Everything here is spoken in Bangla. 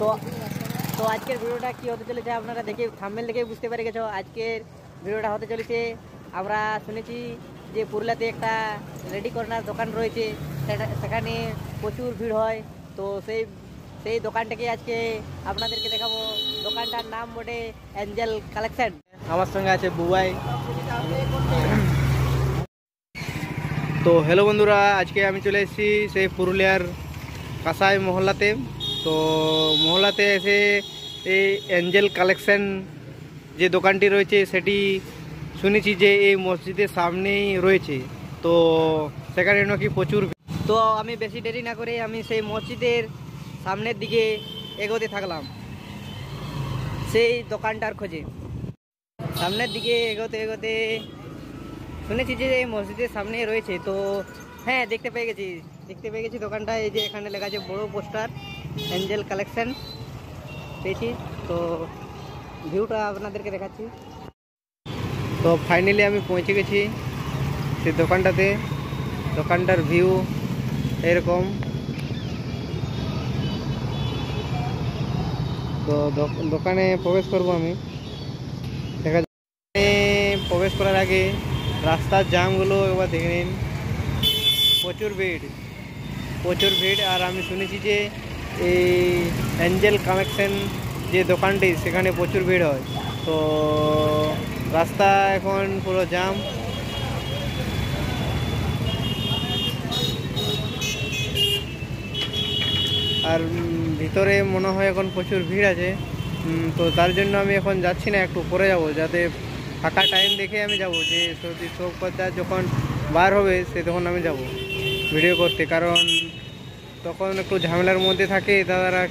তো তো আজকের ভিডিওটা কি হতে চলেছে আপনারা দেখে থাম্বনেল দেখে বুঝতে পেরে গেছো। আজকের ভিডিওটা হতে চলেছে, আমরা শুনেছি যে পুরুলিয়াতে একটা রেডি কর্নার দোকান রয়েছে, সেখানে প্রচুর ভিড় হয়। তো সেই দোকানটাকে আজকে আপনাদেরকে দেখাবো। দোকানটার নাম বটে অ্যাঞ্জেল কালেকশন। আমার সঙ্গে আছে বুবাই। তো হ্যালো বন্ধুরা, আজকে আমি চলে এসেছি সেই পুরুলিয়ার কাঁসাই মহল্লাতে। তো মহল্লাতে এসে এই অ্যাঞ্জেল কালেকশন যে দোকানটি রয়েছে সেটি শুনেছি যে এই মসজিদের সামনেই রয়েছে। তো সেখানে নাকি প্রচুর। তো আমি বেশি দেরি না করে আমি সেই মসজিদের সামনের দিকে এগোতে থাকলাম সেই দোকানটার খোঁজে। সামনের দিকে এগোতে এগোতে শুনেছি যে এই মসজিদের সামনে রয়েছে। তো হ্যাঁ, দেখতে পেয়ে গেছি দোকানটা। এই যে এখানে লেখা আছে বড় পোস্টার অ্যাঞ্জেল কালেকশন পেয়েছি। তো ভিউটা আপনাদেরকে দেখাচ্ছি। তো ফাইনালি আমি পৌঁছে গেছি সেই দোকানটাতে। দোকানটার ভিউ এরকম। তো দোকানে প্রবেশ করব আমি। দেখা যাচ্ছে প্রবেশ করার আগে রাস্তার জামগুলো একবার দেখে নিন। প্রচুর ভিড়। আর আমি শুনেছি যে এই অ্যাঞ্জেল কালেকশন যে দোকানটি সেখানে প্রচুর ভিড় হয়। তো রাস্তা এখন পুরো জাম। আর ভিতরে মনে হয় এখন প্রচুর ভিড় আছে। তো তার জন্য আমি এখন যাচ্ছি না, একটু পরে যাব, যাতে ফাঁকা টাইম দেখে আমি যাব। যে সত্যি শোকপত্তা যখন বার হবে সে তখন আমি যাব ভিডিও করতে, কারণ তখন একটু ঝামেলার মধ্যে থাকে, তারা